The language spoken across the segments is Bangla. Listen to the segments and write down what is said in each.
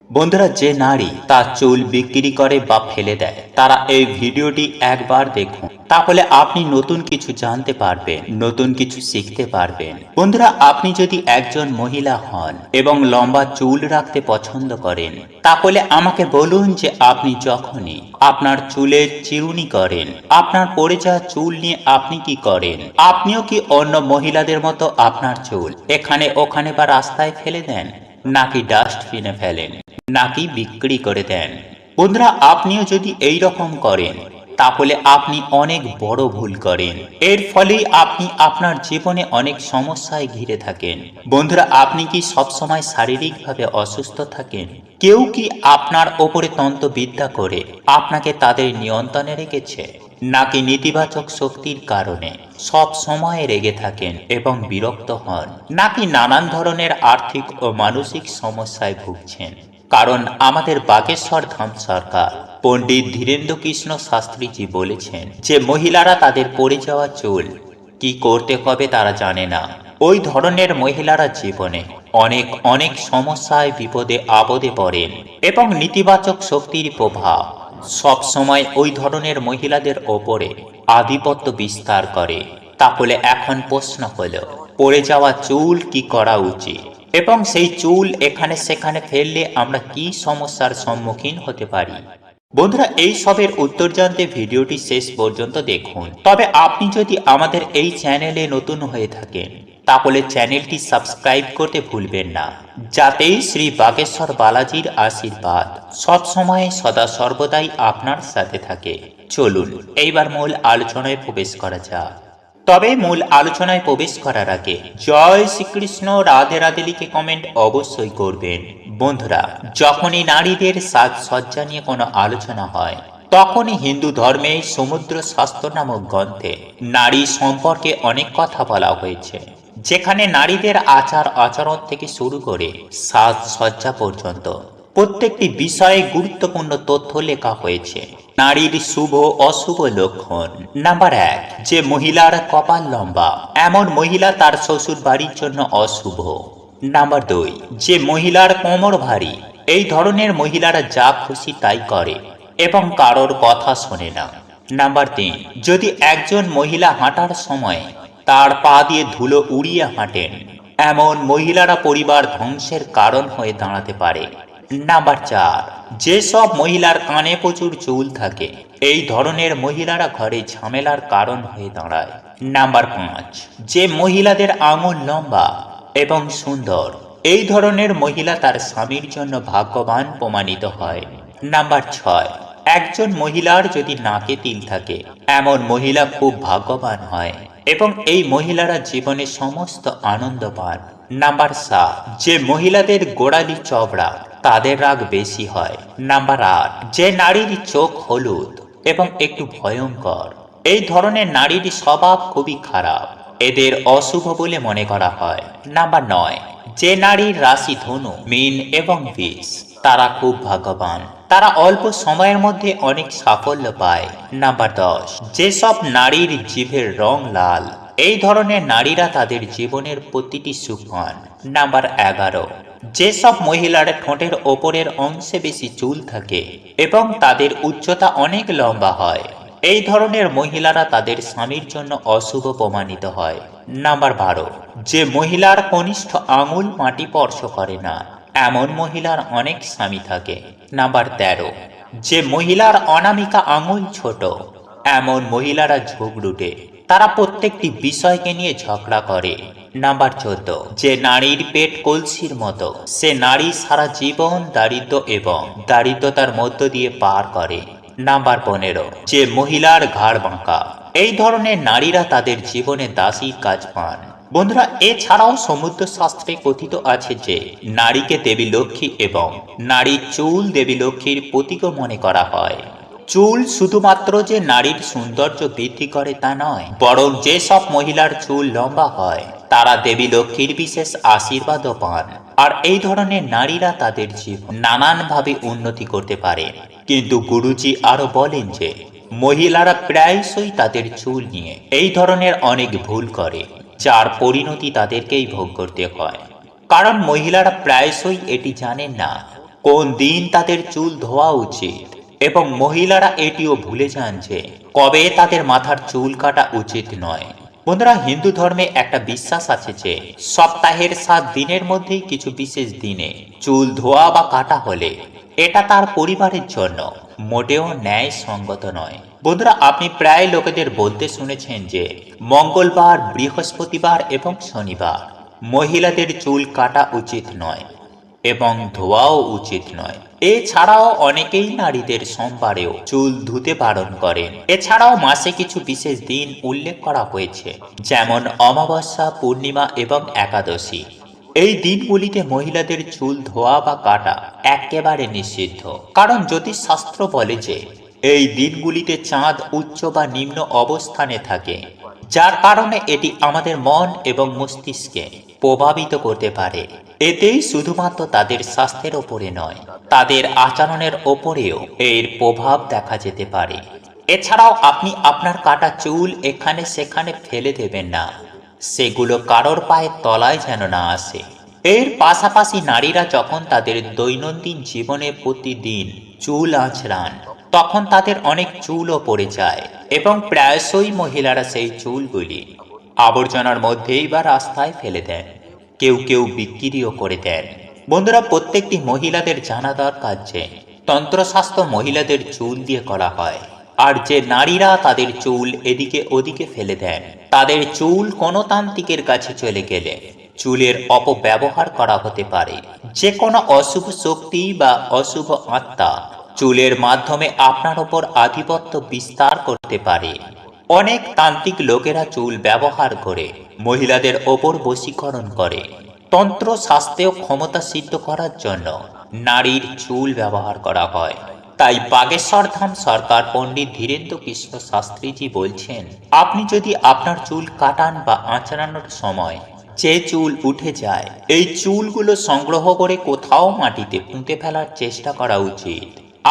বন্ধুরা, যে নারী তার চুল বিক্রি করে বা ফেলে দেয় তারা এই ভিডিওটি একবার দেখুন, তাহলে আপনি নতুন কিছু জানতে পারবেন, নতুন কিছু শিখতে পারবেন। বন্ধুরা, আপনি যদি একজন মহিলা হন এবং লম্বা চুল রাখতে পছন্দ করেন, তাহলে আমাকে বলুন যে আপনি যখনই আপনার চুলে চিরুনি করেন, আপনার পড়ে যাওয়া চুল নিয়ে আপনি কি করেন? আপনিও কি অন্য মহিলাদের মতো আপনার চুল এখানে ওখানে বা রাস্তায় ফেলে দেন, নাকি ডাস্টবিনে ফেলেন, নাকি বিক্রি করে দেন? বন্ধুরা, আপনিও যদি এই রকম করেন, তাহলে আপনি অনেক বড় ভুল করেন। এর ফলেই আপনি আপনার জীবনে অনেক সমস্যায় ঘিরে থাকেন। বন্ধুরা, আপনি কি সবসময় শারীরিকভাবে অসুস্থ থাকেন? কেউ কি আপনার ওপরে তন্ত্রবিদ্যা করে আপনাকে তাদের নিয়ন্ত্রণে রেখেছে, নাকি নেতিবাচক শক্তির কারণে সব সময় রেগে থাকেন এবং বিরক্ত হন, নাকি নানান ধরনের আর্থিক ও মানসিক সমস্যায় ভুগছেন? কারণ আমাদের বাগেশ্বর ধাম সরকার পণ্ডিত ধীরেন্দ্র কৃষ্ণ শাস্ত্রীজি বলেছেন যে মহিলারা তাদের পড়ে যাওয়া চুল কি করতে হবে তারা জানে না। ওই ধরনের মহিলারা জীবনে অনেক অনেক সমস্যায় বিপদে আপদে পড়েন এবং নেতিবাচক শক্তির প্রভাব সব সময় ওই ধরনের মহিলাদের ওপরে আধিপত্য বিস্তার করে। তাহলে এখন প্রশ্ন হলো, পড়ে যাওয়া চুল কি করা উচিত, এবং সেই চুল এখানে সেখানে ফেললে আমরা কি সমস্যার সম্মুখীন হতে পারি? বন্ধুরা, এই সবের উত্তর জানতে ভিডিওটি শেষ পর্যন্ত দেখুন। তবে আপনি যদি আমাদের এই চ্যানেলে নতুন হয়ে থাকেন, তাহলে চ্যানেলটি সাবস্ক্রাইব করতে ভুলবেন না, যাতে শ্রী বাগেশ্বর বালাজির আশীর্বাদ সবসময় সদা সর্বদাই আপনার সাথে থাকে। চলুন এইবার মূল আলোচনায় প্রবেশ করা যাক। তবে মূল আলোচনায় প্রবেশ করার আগে জয় শ্রীকৃষ্ণ, রাধে রাধে লিখে কমেন্ট অবশ্যই করবেন। বন্ধুরা, যখনই নারীদের সাজসজ্জা নিয়ে কোনো আলোচনা হয়, তখনই হিন্দু ধর্মে সমুদ্র শাস্ত্র নামক গ্রন্থে নারী সম্পর্কে অনেক কথা বলা হয়েছে, যেখানে নারীদের আচার আচরণ থেকে শুরু করে সাজসজ্জা পর্যন্ত প্রত্যেকটি বিষয়ে গুরুত্বপূর্ণ তথ্য লেখা হয়েছে। নারীর শুভ অশুভ লক্ষণ। নাম্বার 1, যে মহিলার কপাল লম্বা, এমন মহিলা তার শ্বশুর বাড়ির জন্য অশুভ। নাম্বার 2, যে মহিলার কোমর ভারী, এই ধরনের মহিলারা যা খুশি তাই করে এবং কারোর কথা শোনে না। নাম্বার 3, যদি একজন মহিলা হাঁটার সময় তার পা দিয়ে ধুলো উড়িয়ে হাঁটেন, এমন মহিলারা পরিবার ধ্বংসের কারণ হয়ে দাঁড়াতে পারে। নাম্বার 4, যেসব মহিলার কানে প্রচুর চুল থাকে, এই ধরনের মহিলারা ঘরে ঝামেলার কারণ হয়ে দাঁড়ায়। নাম্বার 5, যে মহিলাদের আঙুল লম্বা এবং সুন্দর, এই ধরনের মহিলা তার স্বামীর জন্য ভাগ্যবান প্রমাণিত হয়। নাম্বার 6, একজন মহিলার যদি নাকে তিল থাকে, এমন মহিলা খুব ভাগ্যবান হয় এবং এই মহিলারা জীবনে সমস্ত আনন্দ পান। নাম্বার 7, যে মহিলাদের গোড়ালি চওড়া, তাদের রাগ বেশি হয়। নাম্বার 8, যে নারীর চোখ হলুদ এবং একটু ভয়ঙ্কর, এই ধরনের নারীর স্বভাব খুবই খারাপ, এদের অশুভ বলে মনে করা হয়। নাম্বার 9, যে নারীর রাশি ধনু, মীন এবং বৃষ, তারা খুব ভাগ্যবান, তারা অল্প সময়ের মধ্যে অনেক সাফল্য পায়। নাম্বার 10, যেসব নারীর জিভের রং লাল, এই ধরনের নারীরা তাদের জীবনের প্রতিটি সুখ পান। নাম্বার 11, যেসব মহিলার ঠোঁটের ওপরের অংশে বেশি চুল থাকে এবং তাদের উচ্চতা অনেক লম্বা হয়, এই ধরনের মহিলারা তাদের স্বামীর জন্য অশুভ প্রমাণিত হয়। নাম্বার 12, যে মহিলার কনিষ্ঠ আঙুল মাটি স্পর্শ করে না, এমন মহিলার অনেক স্বামী থাকে। নাম্বার 13, যে মহিলার অনামিকা আঙুল ছোট, এমন মহিলারা ঝগড়ুটে, তারা প্রত্যেকটি বিষয়কে নিয়ে ঝগড়া করে। নাম্বার 14, যে নারীর পেট কলসির মতো, সে নারী সারা জীবন দারিদ্র এবং দারিদ্রতার মধ্য দিয়ে পার করে। নাম্বার 15, যে মহিলার ঘাড় বাঁকা, এই ধরনের নারীরা তাদের জীবনে দাসীর কাজ পান। বন্ধুরা, এছাড়াও সমুদ্র শাস্ত্রে কথিত আছে যে নারীকে দেবী লক্ষ্মী এবং নারীর চুল দেবী লক্ষ্মীর প্রতীকও মনে করা হয়। চুল শুধুমাত্র যে নারীর সৌন্দর্য বৃদ্ধি করে তা নয়, বরং যেসব মহিলার চুল লম্বা হয়, তারা দেবী লক্ষ্মীর বিশেষ আশীর্বাদও পান। আর এই ধরনের নারীরা তাদের জীবন নানানভাবে উন্নতি করতে পারে। কিন্তু গুরুজি আরো বলেন যে মহিলারা প্রায়শই তাদের চুল নিয়ে এই ধরনের অনেক ভুল করে, যার পরিণতি তাদেরকেই ভোগ করতে হয়। কারণ মহিলারা প্রায়শই এটি জানেন না কোন দিন তাদের চুল ধোয়া উচিত, এবং মহিলারা এটিও ভুলে যান যে কবে তাদের মাথার চুল কাটা উচিত নয়। বন্ধুরা, হিন্দু ধর্মে একটা বিশ্বাস আছে যে সপ্তাহের 7 দিনের মধ্যেই কিছু বিশেষ দিনে চুল ধোয়া বা কাটা হলে এটা তার পরিবারের জন্য মোটেও ন্যায় সঙ্গত নয়। বন্ধুরা, আপনি প্রায় লোকেদের বলতে শুনেছেন যে মঙ্গলবার, বৃহস্পতিবার এবং শনিবার মহিলাদের চুল কাটা উচিত নয় এবং ধোয়াও উচিত নয়। এছাড়াও অনেকেই নারীদের সোমবারেও চুল ধুতে বারণ করেন। এছাড়াও মাসে কিছু বিশেষ দিন উল্লেখ করা হয়েছে, যেমন অমাবস্যা, পূর্ণিমা এবং একাদশী। এই দিনগুলিতে মহিলাদের চুল ধোয়া বা কাটা একেবারে নিষিদ্ধ, কারণ জ্যোতিষশাস্ত্র বলে যে এই দিনগুলিতে চাঁদ উচ্চ বা নিম্ন অবস্থানে থাকে, যার কারণে এটি আমাদের মন এবং মস্তিষ্কে প্রভাবিত করতে পারে। এতেই শুধুমাত্র তাদের স্বাস্থ্যের ওপরে নয়, তাদের আচরণের ওপরেও এর প্রভাব দেখা যেতে পারে। এছাড়াও আপনি আপনার কাটা চুল এখানে সেখানে ফেলে দেবেন না, সেগুলো কারোর পায়ের তলায় যেন না আসে। এর পাশাপাশি নারীরা যখন তাদের দৈনন্দিন জীবনে প্রতিদিন চুল আঁচড়ান, তখন তাদের অনেক চুলও পড়ে যায় এবং প্রায়শই মহিলারা সেই চুলগুলি আবর্জনার মধ্যেই বা রাস্তায় ফেলে দেন, কেউ কেউ বিক্রিও করে দেন। বন্ধুরা, প্রত্যেকটি মহিলাদের জানা দরকার যে তন্ত্রশাস্ত্র মহিলাদের চুল দিয়ে করা হয়, আর যে নারীরা তাদের চুল এদিকে ওদিকে ফেলে দেন, তাদের চুল কোনো তান্ত্রিকের কাছে চলে গেলে চুলের অপব্যবহার করা হতে পারে। যে কোনো অশুভ শক্তি বা অশুভ আত্মা চুলের মাধ্যমে আপনার ওপর আধিপত্য বিস্তার করতে পারে। অনেক তান্ত্রিক লোকেরা চুল ব্যবহার করে মহিলাদের ওপর বশীকরণ করে। তন্ত্র শাস্ত্রেও ক্ষমতা সিদ্ধ করার জন্য নারীর চুল ব্যবহার করা হয়। তাই বাগেশ্বর ধাম সরকার পণ্ডিত ধীরেন্দ্র কৃষ্ণ শাস্ত্রীজি বলছেন, আপনি যদি আপনার চুল কাটান বা আঁচড়ানোর সময় যে চুল উঠে যায়, এই চুলগুলো সংগ্রহ করে কোথাও মাটিতে পুঁতে ফেলার চেষ্টা করা উচিত।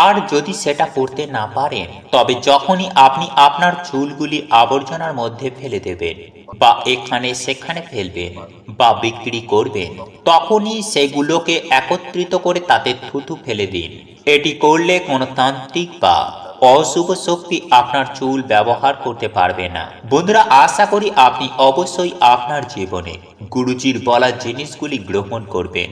আর যদি সেটা করতে না পারেন, তবে যখনই আপনি আপনার চুলগুলি আবর্জনার মধ্যে ফেলে দেবেন বা এখানে সেখানে ফেলবেন বা বিক্রি করবেন, তখনই সেগুলোকে একত্রিত করে তাতে থুতু ফেলে দিন। এটি করলে কোনো তান্ত্রিক বা অশুভ শক্তি আপনার চুল ব্যবহার করতে পারবে না। বন্ধুরা, আশা করি আপনি অবশ্যই আপনার জীবনে গুরুজির বলা জিনিসগুলি গ্রহণ করবেন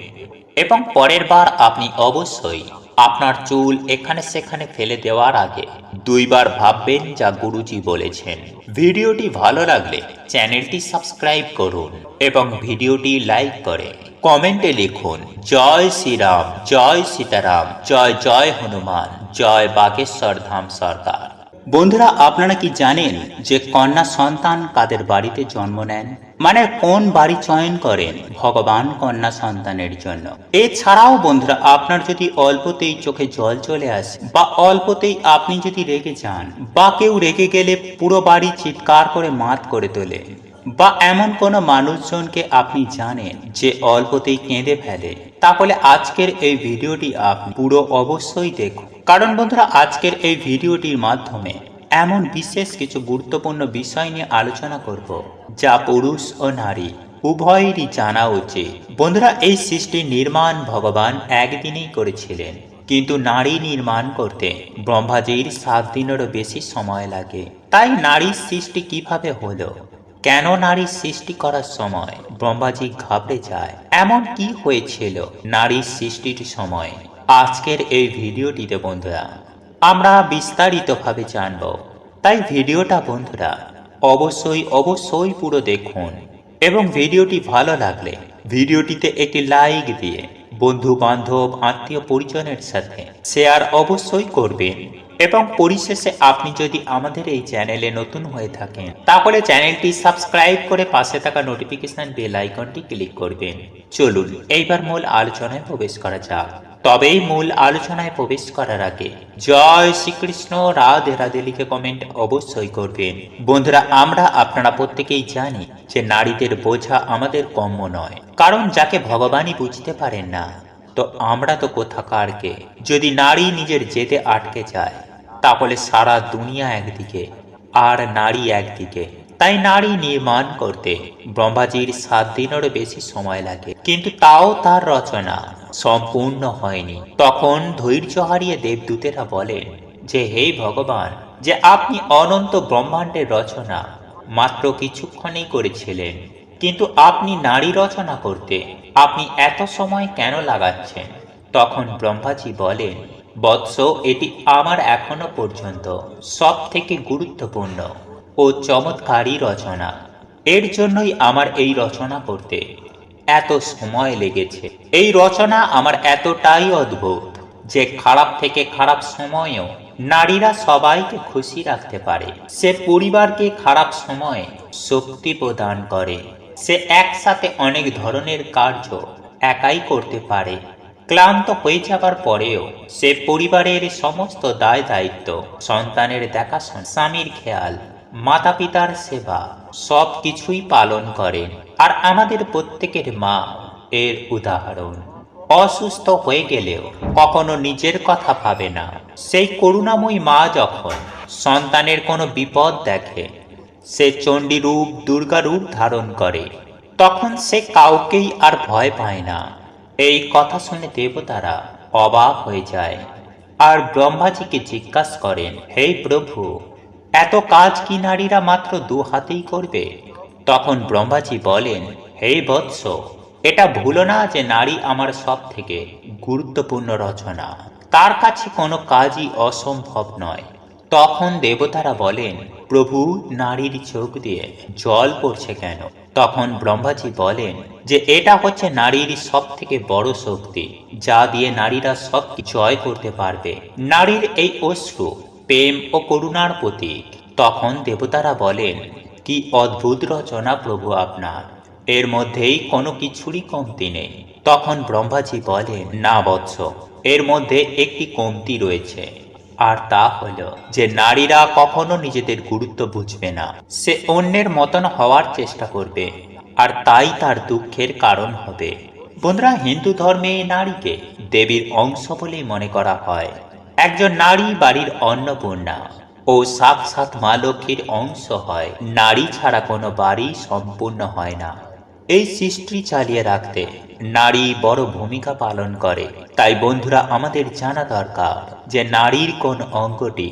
এবং পরের বার আপনি অবশ্যই আপনার চুল এখানে সেখানে ফেলে দেওয়ার আগে 2 বার ভাববেন যা গুরুজি বলেছেন। ভিডিওটি ভালো লাগলে চ্যানেলটি সাবস্ক্রাইব করুন এবং ভিডিওটি লাইক করে কমেন্টে লিখুন জয় শ্রীরাম, জয় সীতারাম, জয় জয় হনুমান, জয় বাগেশ্বর ধাম সরকার। বন্ধুরা, আপনারা কি জানেন যে কন্যা সন্তান কাদের বাড়িতে জন্ম নেন? মানে কোন বাড়ি চয়ন করেন ভগবান কন্যা সন্তানের জন্য? এছাড়াও বন্ধুরা, আপনার যদি অল্পতেই চোখে জল চলে আসে বা অল্পতেই আপনি যদি রেগে যান বা কেউ রেগে গেলে পুরো বাড়ি চিৎকার করে মাত করে তোলে, বা এমন কোনো মানুষজনকে আপনি জানেন যে অল্পতেই কেঁদে ফেলে, তাহলে আজকের এই ভিডিওটি আপনি পুরো অবশ্যই দেখুন। কারণ বন্ধুরা, আজকের এই ভিডিওটির মাধ্যমে এমন বিশেষ কিছু গুরুত্বপূর্ণ বিষয় নিয়ে আলোচনা করব যা পুরুষ ও নারী উভয়েরই জানা উচিত। বন্ধুরা, এই সৃষ্টির নির্মাণ ভগবান একদিনেই করেছিলেন, কিন্তু নারী নির্মাণ করতে ব্রহ্মাজির 7 দিনেরও বেশি সময় লাগে। তাই নারীর সৃষ্টি কিভাবে হলো, কেন নারীর সৃষ্টি করার সময় ব্রহ্মাজি ঘাবড়ে যায়, এমন কি হয়েছিল নারীর সৃষ্টির সময়, আজকের এই ভিডিওটিতে বন্ধুরা আমরা বিস্তারিতভাবে জানব। তাই ভিডিওটা বন্ধুরা অবশ্যই পুরো দেখুন এবং ভিডিওটি ভালো লাগলে ভিডিওটিতে একটি লাইক দিয়ে বন্ধু বান্ধব আত্মীয় পরিজনের সাথে শেয়ার অবশ্যই করবেন। এবং পরিশেষে আপনি যদি আমাদের এই চ্যানেলে নতুন হয়ে থাকেন, তাহলে চ্যানেলটি সাবস্ক্রাইব করে পাশে থাকা নোটিফিকেশন বেল আইকনটি ক্লিক করবেন। চলুন এইবার মূল আলোচনায় প্রবেশ করা যাক। তবেই মূল আলোচনায় প্রবেশ করার আগে জয় শ্রীকৃষ্ণ, রাধে রাধে লিখে কমেন্ট অবশ্যই করবেন। বন্ধুরা, আপনারা প্রত্যেকেই জানি যে নারীদের বোঝা আমাদের কম্য নয়, কারণ যাকে ভগবানই বুঝতে পারেন না, তো আমরা তো কোথাকার কে। যদি নারী নিজের জেদে আটকে যায়, তাহলে সারা দুনিয়া একদিকে আর নারী একদিকে। তাই নারী নির্মাণ করতে ব্রহ্মাজির 7 দিনেরও বেশি সময় লাগে, কিন্তু তাও তার রচনা সম্পূর্ণ হয়নি। তখন ধৈর্য হারিয়ে দেবদূতেরা বলেন যে হে ভগবান, যে আপনি অনন্ত ব্রহ্মাণ্ডের রচনা মাত্র কিছুক্ষণেই করেছিলেন, কিন্তু আপনি নারী রচনা করতে আপনি এত সময় কেন লাগাচ্ছেন? তখন ব্রহ্মাজি বলেন, বৎস, এটি আমার এখনো পর্যন্ত সব থেকে গুরুত্বপূর্ণ ও চমৎকারী রচনা। এর জন্যই আমার এই রচনা করতে এত সময় লেগেছে। এই রচনা আমার এতটাই অদ্ভুত যে খারাপ থেকে খারাপ সময়েও নারীরা সবাইকে খুশি রাখতে পারে। সে পরিবারকে খারাপ সময়ে শক্তি প্রদান করে। সে একসাথে অনেক ধরনের কার্য একাই করতে পারে। ক্লান্ত হয়ে যাবার পরেও সে পরিবারের সমস্ত দায় দায়িত্ব, সন্তানের দেখাশোনা, স্বামীর খেয়াল, মাতা পিতার সেবা সব কিছুই পালন করেন। আর আমাদের প্রত্যেকের মা এর উদাহরণ। অসুস্থ হয়ে গেলেও কখনো নিজের কথা ভাবে না। সেই করুণাময়ী মা যখন সন্তানের কোনো বিপদ দেখে, সে চণ্ডী রূপ, দুর্গা রূপ ধারণ করে, তখন সে কাউকেই আর ভয় পায় না। এই কথা শুনে দেবতারা অবাক হয়ে যায় আর ব্রহ্মাজিকে জিজ্ঞাসা করেন, হে প্রভু, এত কাজ কি নারীরা মাত্র 2 হাতেই করবে? তখন ব্রহ্মাজি বলেন, হে বৎস, এটা ভুলো না যে নারী আমার সব থেকে গুরুত্বপূর্ণ রচনা। তার কাছে কোনো কাজই অসম্ভব নয়। তখন দেবতারা বলেন, প্রভু, নারীর চোখ দিয়ে জল পড়ছে কেন? তখন ব্রহ্মাজি বলেন যে এটা হচ্ছে নারীর সব থেকে বড় শক্তি, যা দিয়ে নারীরা সব জয় করতে পারবে। নারীর এই অশ্রু প্রেম ও করুণার প্রতীক। তখন দেবতারা বলেন, কি অদ্ভুত রচনা প্রভু আপনার, এর মধ্যেই কোনো কিছুরই কমতি নেই। তখন ব্রহ্মাজি বলেন, না বৎস, এর মধ্যে একটি কমতি রয়েছে, আর তা হলো যে নারীরা কখনো নিজেদের গুরুত্ব বুঝবে না। সে অন্যের মতন হওয়ার চেষ্টা করবে, আর তাই তার দুঃখের কারণ হবে। বন্ধুরা, হিন্দু ধর্মে নারীকে দেবীর অংশ বলেই মনে করা হয়। একজন নারী বাড়ির অন্নপূর্ণা ও সাক্ষাৎ মা লক্ষ্মীর অংশ হয়। নারী ছাড়া কোনো বাড়ি সম্পূর্ণ হয় না। এই সৃষ্টি চালিয়ে রাখতে নারী বড় ভূমিকা পালন করে। তাই বন্ধুরা, আমাদের জানা দরকার যে নারীর কোন অঙ্গটি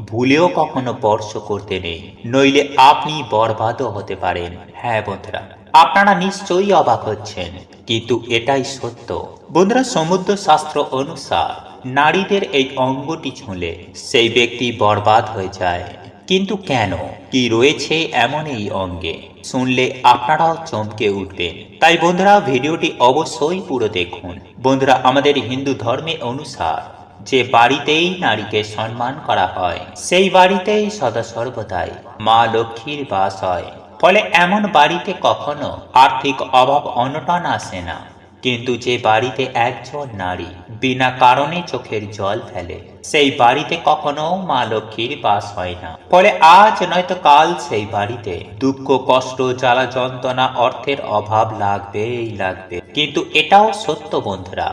ভুলেও কখনো স্পর্শ করতে নেই, নইলে আপনি বরবাদও হতে পারেন। হ্যাঁ বন্ধুরা, আপনারা নিশ্চয়ই অবাক হচ্ছেন, কিন্তু এটাই সত্য। বন্ধুরা, সমুদ্র শাস্ত্র অনুসার নারীদের এই অঙ্গটি ছুঁলে সেই ব্যক্তি বরবাদ হয়ে যায়। কিন্তু কেন, কি রয়েছে এমন এই অঙ্গে? শুনলে আপনারাও চমকে উঠবেন। তাই বন্ধুরা, ভিডিওটি অবশ্যই পুরো দেখুন। বন্ধুরা, আমাদের হিন্দু ধর্মে অনুসার যে বাড়িতেই নারীকে সম্মান করা হয়, সেই বাড়িতেই সদা সর্বদাই মা লক্ষ্মীর বাস হয়। ফলে এমন বাড়িতে কখনো আর্থিক অভাব অনটন আসে না। কিন্তু যে বাড়িতে একজন নারী বিনা কারণে চোখের জল ফেলে, সেই বাড়িতে কখনো মা লক্ষ্মীর বাস হয় না। ফলে আজ নয়তো কাল সেই বাড়িতে দুঃখ, কষ্ট, জ্বালা যন্ত্রণা, অর্থের অভাব লাগবেই লাগবে। কিন্তু এটাও সত্য বন্ধুরা,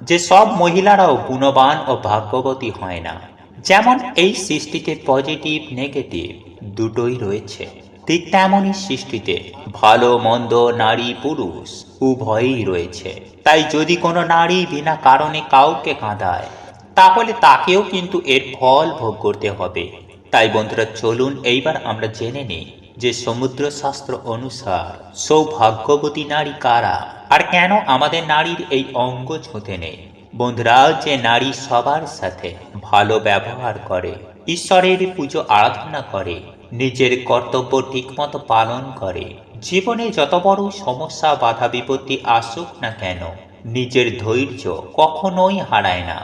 যে সব মহিলারাও গুণবান ও ভাগ্যবতী হয় না। যেমন এই সৃষ্টিতে পজিটিভ নেগেটিভ দুটোই রয়েছে, ঠিক তেমনই সৃষ্টিতে ভালো মন্দ, নারী পুরুষ উভয়ই রয়েছে। তাই যদি কোনো নারী বিনা কারণে কাউকে কাঁদায়, তাহলে তাকেও কিন্তু এর ফল ভোগ করতে হবে। তাই বন্ধুরা, চলুন এইবার আমরা জেনে নিই যে সমুদ্র শাস্ত্র অনুসার সৌভাগ্যবতী নারী কারা, আর কেন আমাদের নারীর এই অঙ্গ ছুঁতে নেই। বন্ধুরা, যে নারী সবার সাথে ভালো ব্যবহার করে, ঈশ্বরের পুজো আরাধনা করে, নিজের কর্তব্য ঠিকমতো পালন করে, জীবনে যত বড় সমস্যা বাধা বিপত্তি আসুক না কেন, নিজের ধৈর্য কখনোই হারায় না,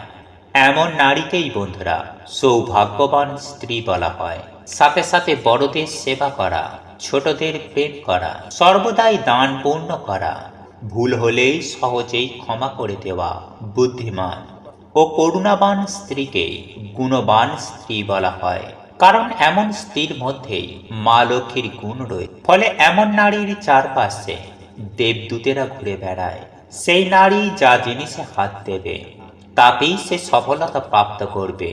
এমন নারীকেই বন্ধুরা সৌভাগ্যবান স্ত্রী বলা হয়। সাথে সাথে বড়দের সেবা করা, ছোটদের প্রেম করা, সর্বদাই দান পূর্ণ করা, ভুল হলেই সহজেই ক্ষমা করে দেওয়া, বুদ্ধিমান ও করুণাবান স্ত্রীকে গুণবান স্ত্রী বলা হয়। কারণ এমন স্ত্রীর মধ্যেই মা লক্ষ্মীর গুণ রয়েছে। ফলে এমন নারীর চারপাশে দেবদূতেরা ঘুরে বেড়ায়। সেই নারী যা জিনিসে হাত দেবে তাতেই সে সফলতা প্রাপ্ত করবে।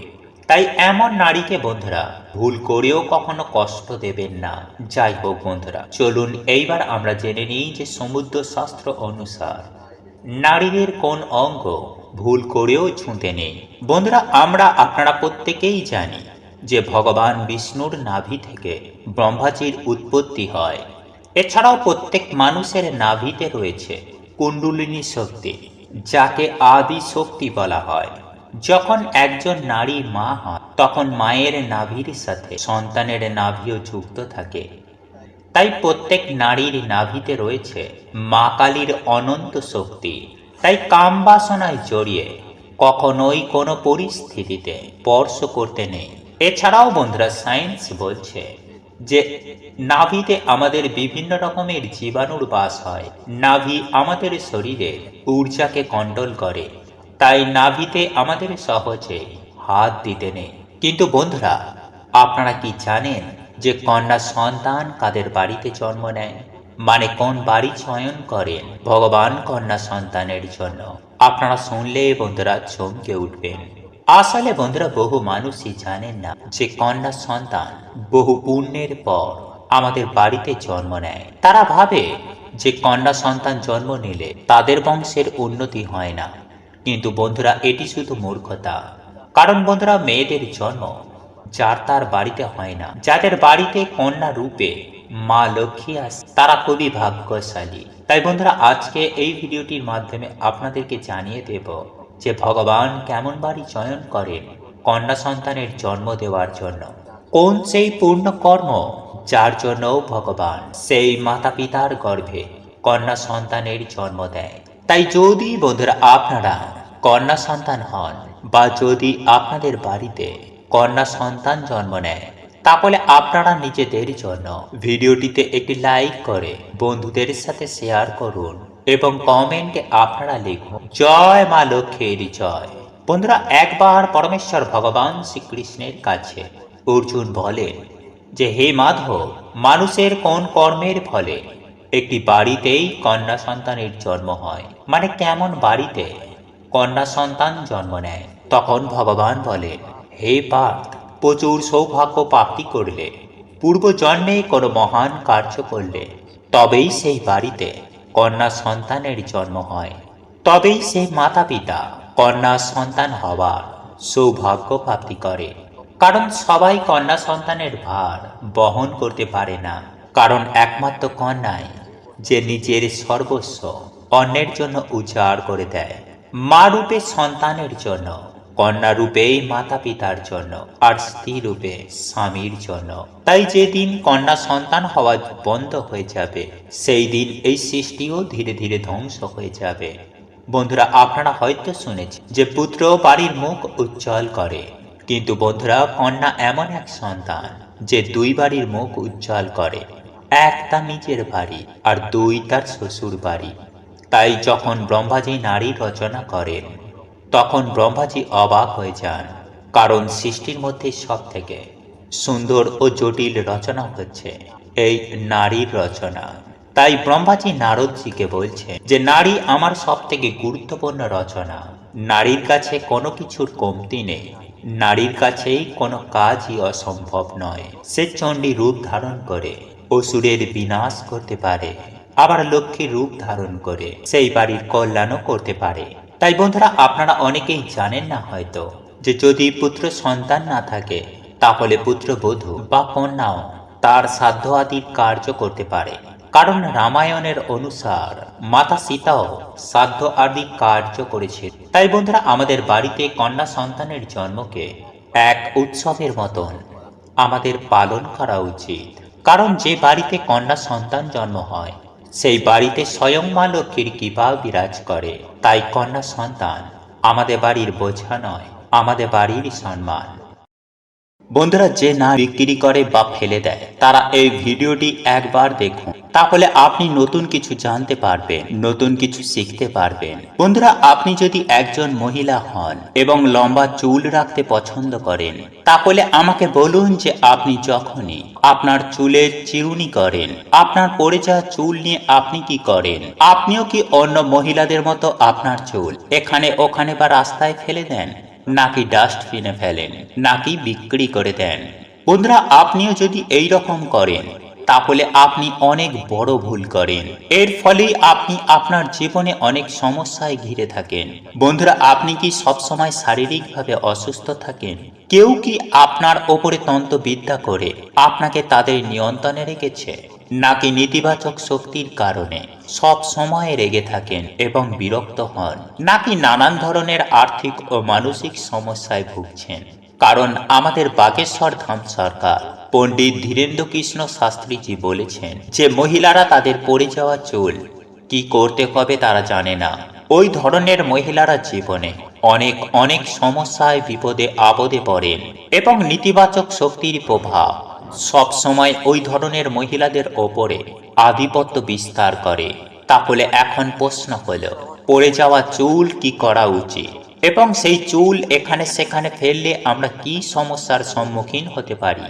তাই এমন নারীকে বন্ধুরা ভুল করেও কখনো কষ্ট দেবেন না। যাই হোক বন্ধুরা, চলুন এইবার আমরা জেনে নিই যে সমুদ্র শাস্ত্র অনুসার নারীদের কোন অঙ্গ ভুল করেও ছুঁতে নেই। বন্ধুরা, আপনারা প্রত্যেকেই জানি যে ভগবান বিষ্ণুর নাভি থেকে ব্রহ্মাজির উৎপত্তি হয়। এছাড়াও প্রত্যেক মানুষের নাভিতে রয়েছে কুণ্ডলিনী শক্তি, যাকে আদি শক্তি বলা হয়। যখন একজন নারী মা হয়, তখন মায়ের নাভির সাথে সন্তানের নাভিও যুক্ত থাকে। তাই প্রত্যেক নারীর নাভিতে রয়েছে মা কালীর অনন্ত শক্তি। তাই কাম বাসনায় জড়িয়ে কখনোই কোনো পরিস্থিতিতে স্পর্শ করতে নেই। এছাড়াও বন্ধুরা, সায়েন্স বলছে যে নাভিতে আমাদের বিভিন্ন রকমের জীবাণুর বাস হয়। নাভি আমাদের শরীরের ঊর্জাকে কন্ট্রোল করে, তাই নাভিতে আমাদের সহজে হাত দিতে নেই। কিন্তু বন্ধুরা, আপনারা কি জানেন যে কন্যা সন্তান কাদের বাড়িতে জন্ম নেয়? মানে কোন বাড়ি চয়ন করেন ভগবান কন্যা সন্তানের জন্য? আপনারা শুনলে বন্ধুরা চমকে উঠবেন। আসলে বন্ধুরা, বহু মানুষই জানেন না যে কন্যা সন্তান বহু পুণ্যের পর আমাদের বাড়িতে জন্ম নেয়। তারা ভাবে যে কন্যা সন্তান জন্ম নিলে তাদের বংশের উন্নতি হয় না। কিন্তু বন্ধুরা, এটি শুধু মূর্খতা। কারণ বন্ধুরা, মেয়েদের জন্ম যার তার বাড়িতে হয় না। যাদের বাড়িতে কন্যা রূপে মা লক্ষ্মী আসে, তারা খুবই ভাগ্যশালী। তাই বন্ধুরা, আজকে এই ভিডিওটির মাধ্যমে আপনাদেরকে জানিয়ে দেব যে ভগবান কেমন বাড়ি চয়ন করেন কন্যা সন্তানের জন্ম দেওয়ার জন্য। কোন সেই পূর্ণ কর্ম যার জন্য ভগবান সেই মাতা পিতার গর্ভে কন্যা সন্তানের জন্ম দেয়। তাই যদি বন্ধুরা আপনারা কন্যা সন্তান হন, বা যদি আপনাদের বাড়িতে কন্যা সন্তান জন্ম নেয়, তাহলে আপনারা নিজেদের জন্য ভিডিওটিতে একটি লাইক করে বন্ধুদের সাথে শেয়ার করুন এবং কমেন্টে আপনারা লিখুন জয় মা লক্ষ্মীর জয়। বন্ধুরা, একবার পরমেশ্বর ভগবান শ্রীকৃষ্ণের কাছে অর্জুন বলেন যে হে মাধব, মানুষের কোন কর্মের ফলে একটি বাড়িতেই কন্যা সন্তানের জন্ম হয়? মানে কেমন বাড়িতে কন্যা সন্তান জন্ম নেয়? তখন ভগবান বলেন, হে পার্থ, প্রচুর সৌভাগ্য প্রাপ্তি করলে, পূর্ব জন্মে কোনো মহান কার্য করলে, তবেই সেই বাড়িতে কন্যা সন্তানের জন্ম হয়। তবেই সেই মাতা পিতা কন্যা সন্তান হওয়ার সৌভাগ্য প্রাপ্তি করে। কারণ সবাই কন্যা সন্তানের ভার বহন করতে পারে না। কারণ একমাত্র কন্যাই যে নিজের সর্বস্ব অন্যের জন্য উজাড় করে দেয়। মা রূপে সন্তানের জন্য, কন্যা রূপে মাতা পিতার জন্য, আর স্ত্রী রূপে স্বামীর জন্য। তাই যেদিন কন্যা সন্তান হওয়া বন্ধ হয়ে যাবে, সেই দিন এই সৃষ্টিও ধীরে ধীরে ধ্বংস হয়ে যাবে। বন্ধুরা, আপনারা হয়তো শুনেছেন যে পুত্র বাড়ির মুখ উজ্জ্বল করে। কিন্তু বন্ধুরা, কন্যা এমন এক সন্তান যে দুই বাড়ির মুখ উজ্জ্বল করে। এক তার নিজের বাড়ি, আর দুই তার শ্বশুর বাড়ি। তাই যখন ব্রহ্মাজি নারী রচনা করেন, তখন ব্রহ্মাজি অবাক হয়ে যান। কারণ সৃষ্টির মধ্যে সব থেকে সুন্দর ও জটিল রচনা হচ্ছে এই নারীর রচনা। তাই ব্রহ্মাজি নারদজিকে বলছে যে নারী আমার সব থেকে গুরুত্বপূর্ণ রচনা। নারীর কাছে কোনো কিছুর কমতি নেই। নারীর কাছেই কোনো কাজই অসম্ভব নয়। সে চণ্ডী রূপ ধারণ করে অসুরের বিনাশ করতে পারে, আবার লক্ষ্মীর রূপ ধারণ করে সেই বাড়ির কল্যাণও করতে পারে। তাই বন্ধুরা, আপনারা অনেকেই জানেন না হয়তো যে যদি পুত্র সন্তান না থাকে, তাহলে পুত্রবধূ বা কন্যাও তার সাধ্য আদির কার্য করতে পারে। কারণ রামায়ণের অনুসার মাতা সীতাও সাধ্য আদি কার্য করেছে। তাই বন্ধুরা, আমাদের বাড়িতে কন্যা সন্তানের জন্মকে এক উৎসবের মতন আমাদের পালন করা উচিত। কারণ যে বাড়িতে কন্যা সন্তান জন্ম হয়, সেই বাড়িতে স্বয়ং মা লক্ষ্মীর কৃপা বিরাজ করে। তাই কন্যা সন্তান আমাদের বাড়ির বোঝা নয়, আমাদের বাড়ির সম্মান। বন্ধুরা, যে না বিক্রি করে বা ফেলে দেয়, তারা এই ভিডিওটি একবার দেখুন। তাহলে আপনি নতুন কিছু জানতে পারবেন, নতুন কিছু শিখতে পারবেন। বন্ধুরা, আপনি যদি একজন মহিলা হন এবং লম্বা চুল রাখতে পছন্দ করেন, তাহলে আমাকে বলুন যে আপনি যখনই আপনার চুলের চিরুনি করেন, আপনার পড়ে যাওয়া চুল নিয়ে আপনি কি করেন? আপনিও কি অন্য মহিলাদের মতো আপনার চুল এখানে ওখানে বা রাস্তায় ফেলে দেন, নাকি ডাস্টবিনে ফেলেন, নাকি বিক্রি করে দেন? বন্ধুরা, আপনিও যদি এই রকম করেন, তাহলে আপনি অনেক বড় ভুল করেন। এর ফলেই আপনি আপনার জীবনে অনেক সমস্যায় ঘিরে থাকেন। বন্ধুরা, আপনি কি সবসময় শারীরিকভাবে অসুস্থ থাকেন? কেউ কি আপনার ওপরে তন্ত্রবিদ্যা করে আপনাকে তাদের নিয়ন্ত্রণে রেখেছে, নাকি নেতিবাচক শক্তির কারণে সব সময় রেগে থাকেন এবং বিরক্ত হন, নাকি নানান ধরনের আর্থিক ও মানসিক সমস্যায় ভুগছেন? কারণ আমাদের বাগেশ্বর ধাম সরকার পণ্ডিত ধীরেন্দ্র কৃষ্ণ শাস্ত্রীজি বলেছেন যে মহিলারা তাদের পড়ে যাওয়া চুল কি করতে হবে তারা জানে না। ওই ধরনের মহিলারা জীবনে অনেক অনেক সমস্যায় বিপদে আপদে পড়েন এবং নেতিবাচক শক্তির প্রভাব সব সময় ওই ধরনের মহিলাদের ওপরে আধিপত্য বিস্তার করে। তাহলে এখন প্রশ্ন হলো, পড়ে যাওয়া চুল কি করা উচিত এবং সেই চুল এখানে সেখানে ফেললে আমরা কি সমস্যার সম্মুখীন হতে পারি?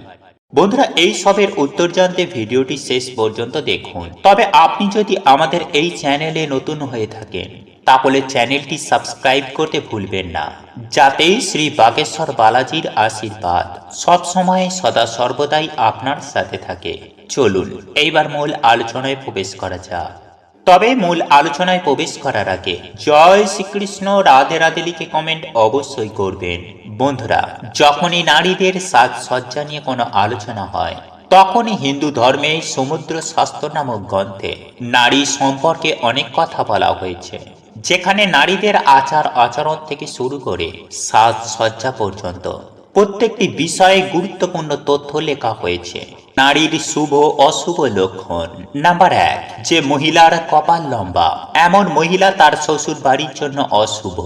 বন্ধুরা, এই সবের উত্তর জানতে ভিডিওটি শেষ পর্যন্ত দেখুন। তবে আপনি যদি আমাদের এই চ্যানেলে নতুন হয়ে থাকেন তাহলে চ্যানেলটি সাবস্ক্রাইব করতে ভুলবেন না, যাতে শ্রী বাগেশ্বর বালাজির আশীর্বাদ সব সময় সদা সর্বদাই আপনার সাথে থাকে। চলুন এইবার মূল আলোচনায় প্রবেশ করা যাক। তবে মূল আলোচনায় প্রবেশ করার আগে জয় শ্রীকৃষ্ণ, রাধে রাধে লিখে কমেন্ট অবশ্যই করবেন। বন্ধুরা, যখনই নারীদের সাজসজ্জা নিয়ে কোনো আলোচনা হয় তখনই হিন্দু ধর্মে সমুদ্র শাস্ত্র নামক গ্রন্থে নারী সম্পর্কে অনেক কথা বলা হয়েছে, যেখানে নারীদের আচার আচরণ থেকে শুরু করে সাজসজ্জা পর্যন্ত প্রত্যেকটি বিষয়ে গুরুত্বপূর্ণ তথ্য লেখা হয়েছে। নারীর শুভ অশুভ লক্ষণ। নাম্বার 1, যে মহিলার কপাল লম্বা, এমন মহিলা তার শ্বশুর বাড়ির জন্য অশুভ।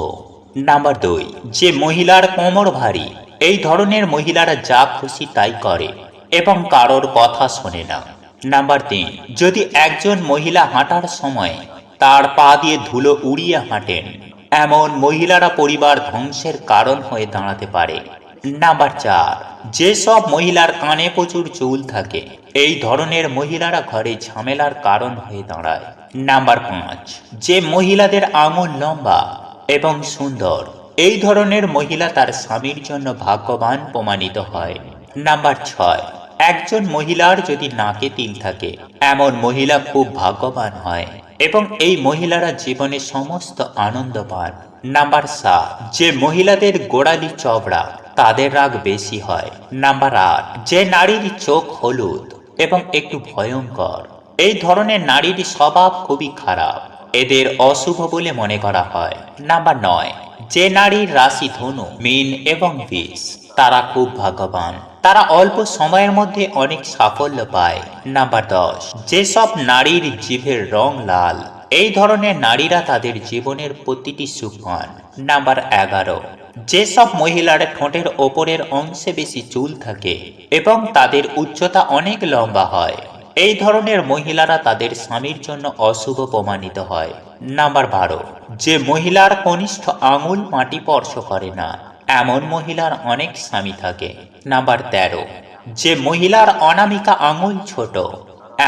নাম্বার 2, যে মহিলার কোমর ভারী, এই ধরনের মহিলারা যা খুশি তাই করে এবং কারোর কথা শোনে না। নাম্বার 3, যদি একজন মহিলা হাঁটার সময় তার পা দিয়ে ধুলো উড়িয়ে হাঁটেন, এমন মহিলারা পরিবার ধ্বংসের কারণ হয়ে দাঁড়াতে পারে। নাম্বার 4, যেসব মহিলার কানে প্রচুর চুল থাকে, এই ধরনের মহিলারা ঘরে ঝামেলার কারণ হয়ে দাঁড়ায়। নাম্বার 5, যে মহিলাদের আঙুল লম্বা এবং সুন্দর, এই ধরনের মহিলা তার স্বামীর জন্য ভাগ্যবান প্রমাণিত হয়। নাম্বার 6, একজন মহিলার যদি নাকে তিল থাকে, এমন মহিলা খুব ভাগ্যবান হয় এবং এই মহিলারা জীবনে সমস্ত আনন্দ পান। নাম্বার 7, যে মহিলাদের গোড়ালি চওড়া, তাদের রাগ বেশি হয়। নাম্বার 8, যে নারীর চোখ হলুদ এবং একটু ভয়ঙ্কর, এই ধরনের নারীর স্বভাব খুবই খারাপ, এদের অশুভ বলে মনে করা হয়। নাম্বার 9, যে নারীর রাশি ধনু, মীন এবং বৃষ, তারা খুব ভাগ্যবান, তারা অল্প সময়ের মধ্যে অনেক সাফল্য পায়। নাম্বার 10, যেসব নারীর জিভের রং লাল, এই ধরনের নারীরা তাদের জীবনের প্রতিটি সুখ পান। নাম্বার 11, যেসব মহিলার ঠোঁটের ওপরের অংশে বেশি চুল থাকে এবং তাদের উচ্চতা অনেক লম্বা হয়, এই ধরনের মহিলারা তাদের স্বামীর জন্য অশুভ প্রমাণিত হয়। নাম্বার 12, যে মহিলার কনিষ্ঠ আঙুল মাটি স্পর্শ করে না, এমন মহিলার অনেক স্বামী থাকে। নাম্বার 13, যে মহিলার অনামিকা আঙুল ছোট,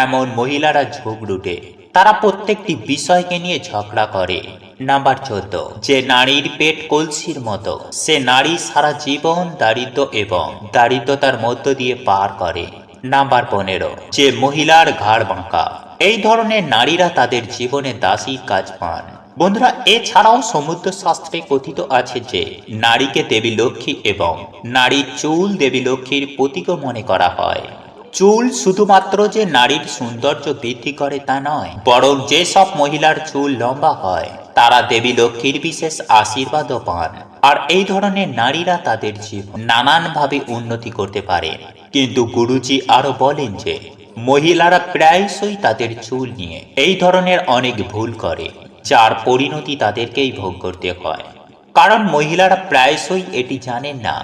এমন মহিলারা ঝগড়ুটে, তারা প্রত্যেকটি বিষয়কে নিয়ে ঝগড়া করে। নাম্বার 14, যে নারীর পেট কলসির মতো, সে নারী সারা জীবন দারিদ্র এবং দারিদ্রতার মধ্য দিয়ে পার করে। নাম্বার 15, যে মহিলার ঘাড় বাঁকা, এই ধরনের নারীরা তাদের জীবনে দাসীর কাজ পান। বন্ধুরা, এছাড়াও সমুদ্র শাস্ত্রে কথিত আছে যে নারীকে দেবী লক্ষ্মী এবং নারীর চুল দেবী লক্ষ্মীর প্রতীকও মনে করা হয়। চুল শুধুমাত্র যে নারীর সৌন্দর্য বৃদ্ধি করে তা নয়, বরং যেসব মহিলার চুল লম্বা হয় তারা দেবী লক্ষ্মীর বিশেষ আশীর্বাদও পান, আর এই ধরনের নারীরা তাদের জীবন নানানভাবে উন্নতি করতে পারে। কিন্তু গুরুজি আরো বলেন যে মহিলারা প্রায়শই তাদের চুল নিয়ে এই ধরনের অনেক ভুল করে, যার পরিণতি তাদেরকেই ভোগ করতে হয়। কারণ মহিলারা প্রায়শই এটি জানেন না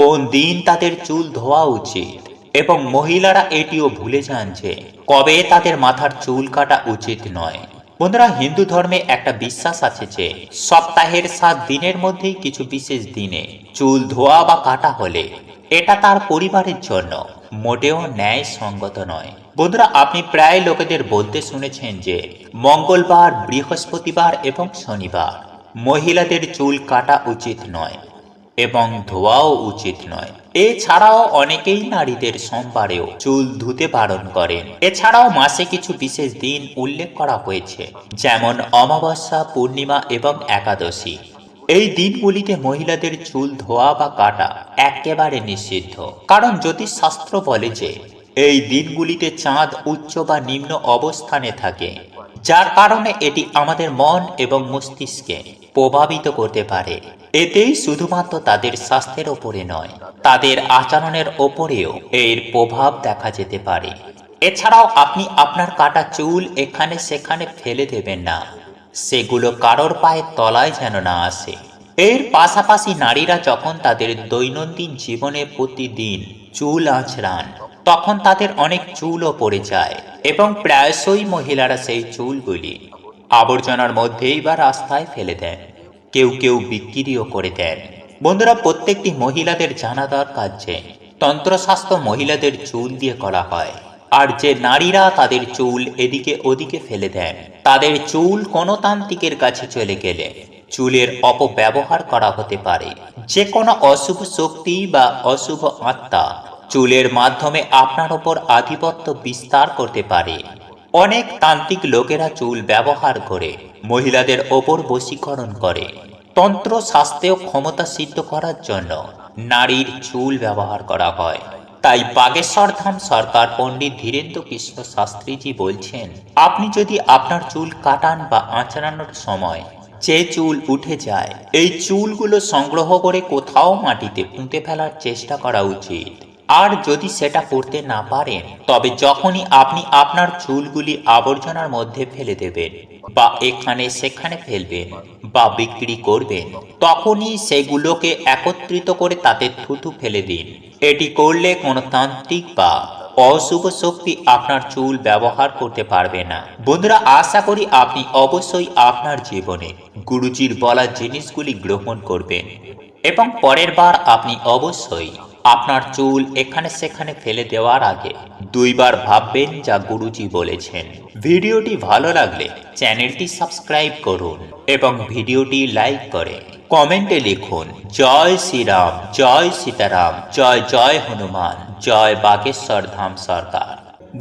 কোন দিন তাদের চুল ধোয়া উচিত, এবং মহিলারা এটিও ভুলে যান যে কবে তাদের মাথার চুল কাটা উচিত নয়। বন্ধুরা, হিন্দু ধর্মে একটা বিশ্বাস আছে যে সপ্তাহের 7 দিনের মধ্যেই কিছু বিশেষ দিনে চুল ধোয়া বা কাটা হলে এটা তার পরিবারের জন্য মোটেও ন্যায় সঙ্গত নয়। বন্ধুরা, আপনি প্রায় লোকেদের বলতে শুনেছেন যে মঙ্গলবার, বৃহস্পতিবার এবং শনিবার মহিলাদের চুল কাটা উচিত নয় এবং ধোয়াও উচিত নয়। এছাড়াও অনেকেই নারীদের সোমবারেও চুল ধুতে বারণ করেন। এছাড়াও মাসে কিছু বিশেষ দিন উল্লেখ করা হয়েছে, যেমন অমাবস্যা, পূর্ণিমা এবং একাদশী। এই দিনগুলিতে মহিলাদের চুল ধোয়া বা কাটা একেবারে নিষিদ্ধ, কারণ জ্যোতিষশাস্ত্র বলে যে এই দিনগুলিতে চাঁদ উচ্চ বা নিম্ন অবস্থানে থাকে, যার কারণে এটি আমাদের মন এবং মস্তিষ্কে প্রভাবিত করতে পারে। এতেই শুধুমাত্র তাদের স্বাস্থ্যের ওপরে নয়, তাদের আচরণের ওপরেও এর প্রভাব দেখা যেতে পারে। এছাড়াও আপনি আপনার কাটা চুল এখানে সেখানে ফেলে দেবেন না, সেগুলো কারোর পায়ের তলায় যেন না আসে। এর পাশাপাশি নারীরা যখন তাদের দৈনন্দিন জীবনে প্রতিদিন চুল আঁচড়ান, তখন তাদের অনেক চুলও পড়ে যায় এবং প্রায়শই মহিলারা সেই চুলগুলি আবর্জনার মধ্যেই বা রাস্তায় ফেলে দেন, কেউ কেউ বিক্রিও করে দেন। বন্ধুরা, প্রত্যেকটি মহিলাদের জানা দরকার যে তন্ত্রশাস্ত্র মহিলাদের চুল দিয়ে করা হয়, আর যে নারীরা তাদের চুল এদিকে ওদিকে ফেলে দেন, তাদের চুল কোনো তান্ত্রিকের কাছে চলে গেলে চুলের অপব্যবহার করা হতে পারে। যে কোনো অশুভ শক্তি বা অশুভ আত্মা চুলের মাধ্যমে আপনার ওপর আধিপত্য বিস্তার করতে পারে। অনেক তান্ত্রিক লোকেরা চুল ব্যবহার করে মহিলাদের ওপর বশীকরণ করে। তন্ত্র শাস্ত্রেও ক্ষমতা সিদ্ধ করার জন্য নারীর চুল ব্যবহার করা হয়। তাই বাগেশ্বর ধাম সরকার পণ্ডিত ধীরেন্দ্র কৃষ্ণ শাস্ত্রীজি বলছেন, আপনি যদি আপনার চুল কাটান বা আঁচড়ানোর সময় যে চুল উঠে যায়, এই চুলগুলো সংগ্রহ করে কোথাও মাটিতে পুঁতে ফেলার চেষ্টা করা উচিত। আর যদি সেটা করতে না পারেন, তবে যখনই আপনি আপনার চুলগুলি আবর্জনার মধ্যে ফেলে দেবেন বা এখানে সেখানে ফেলবেন বা বিক্রি করবেন, তখনই সেগুলোকে একত্রিত করে তাতে থুতু ফেলে দিন। এটি করলে কোনো তান্ত্রিক বা অশুভ শক্তি আপনার চুল ব্যবহার করতে পারবে না। বন্ধুরা, আশা করি আপনি অবশ্যই আপনার জীবনে গুরুজির বলা জিনিসগুলি গ্রহণ করবেন এবং পরের বার আপনি অবশ্যই আপনার চুল এখানে সেখানে ফেলে দেওয়ার আগে দুইবার ভাববেন যা গুরুজি বলেছেন। ভিডিওটি ভালো লাগলে চ্যানেলটি সাবস্ক্রাইব করুন এবং ভিডিওটি লাইক করে কমেন্টে লিখুন জয় শ্রীরাম, জয় সীতারাম, জয় জয় হনুমান, জয় বাগেশ্বর ধাম সরকার।